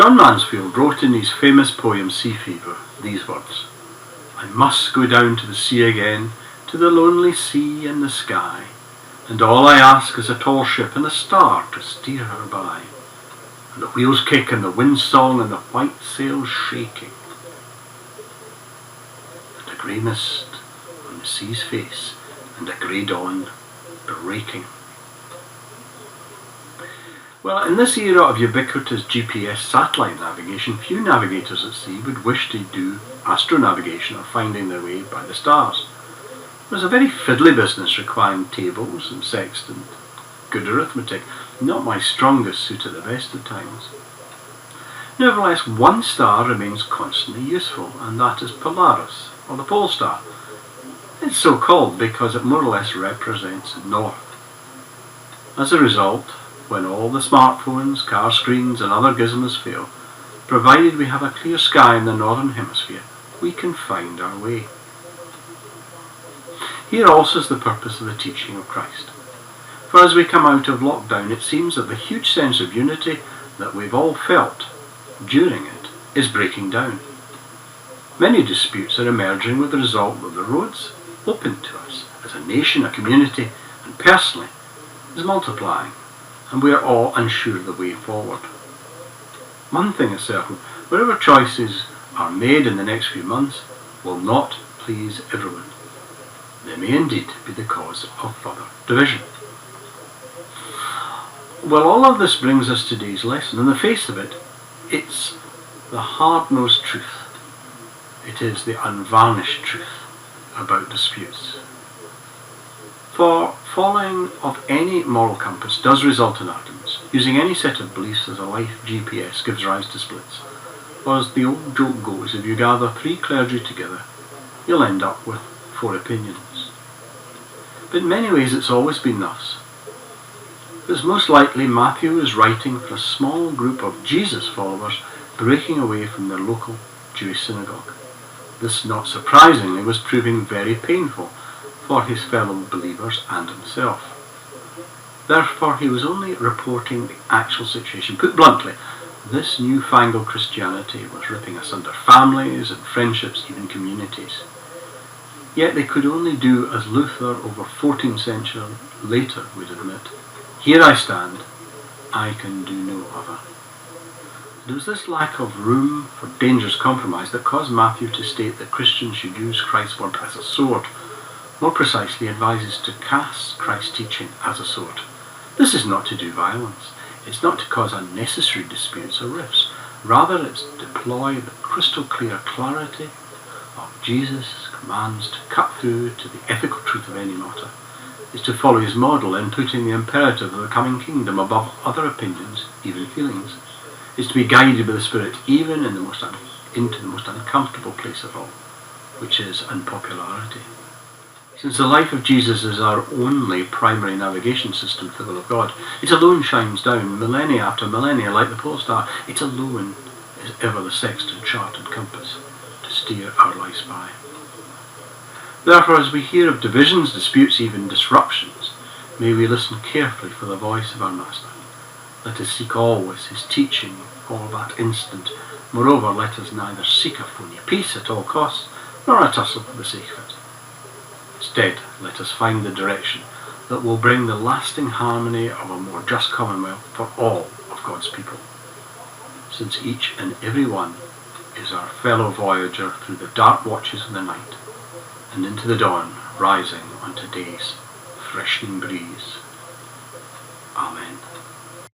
John Mansfield wrote in his famous poem Sea Fever these words: "I must go down to the sea again, to the lonely sea and the sky, and all I ask is a tall ship and a star to steer her by, and the wheels kick and the wind's song and the white sails shaking, and a grey mist on the sea's face and a grey dawn breaking." Well, in this era of ubiquitous GPS satellite navigation, few navigators at sea would wish to do astronavigation or finding their way by the stars. It was a very fiddly business requiring tables and sextant, good arithmetic, not my strongest suit at the best of times. Nevertheless, one star remains constantly useful, and that is Polaris, or the pole star. It's so called because it more or less represents north. As a result, when all the smartphones, car screens and other gizmos fail, provided we have a clear sky in the northern hemisphere, we can find our way. Here also is the purpose of the teaching of Christ. For as we come out of lockdown, it seems that the huge sense of unity that we've all felt during it is breaking down. Many disputes are emerging with the result that the roads open to us as a nation, a community, and personally is multiplying, and we are all unsure of the way forward. One thing is certain: whatever choices are made in the next few months will not please everyone. They may indeed be the cause of further division. Well, all of this brings us to today's lesson. In the face of it, it's the hard-nosed truth. It is the unvarnished truth about disputes. For following of any moral compass does result in arguments. Using any set of beliefs as a life GPS gives rise to splits. Or as the old joke goes, if you gather 3 clergy together, you'll end up with 4 opinions. But in many ways it's always been thus. It's most likely Matthew is writing for a small group of Jesus followers breaking away from their local Jewish synagogue. This, not surprisingly, was proving very painful for his fellow believers and himself. Therefore, he was only reporting the actual situation. Put bluntly, this newfangled Christianity was ripping asunder families and friendships, even communities. Yet they could only do as Luther over 14 centuries later would admit: "Here I stand, I can do no other." It was this lack of room for dangerous compromise that caused Matthew to state that Christians should use Christ's word as a sword. More precisely, advises to cast Christ's teaching as a sword. This is not to do violence. It's not to cause unnecessary disputes or rifts. Rather, it's to deploy the crystal clear clarity of Jesus' commands to cut through to the ethical truth of any matter. It's to follow his model in putting the imperative of the coming kingdom above other opinions, even feelings. It's to be guided by the Spirit even in into the most uncomfortable place of all, which is unpopularity. Since the life of Jesus is our only primary navigation system for the will of God, it alone shines down millennia after millennia like the pole star. It alone is ever the sextant, chart and compass to steer our lives by. Therefore, as we hear of divisions, disputes, even disruptions, may we listen carefully for the voice of our Master. Let us seek always his teaching all that instant. Moreover, let us neither seek a phony peace at all costs, nor a tussle for the sake of it. Instead, let us find the direction that will bring the lasting harmony of a more just commonwealth for all of God's people, since each and every one is our fellow voyager through the dark watches of the night and into the dawn rising on today's freshening breeze. Amen.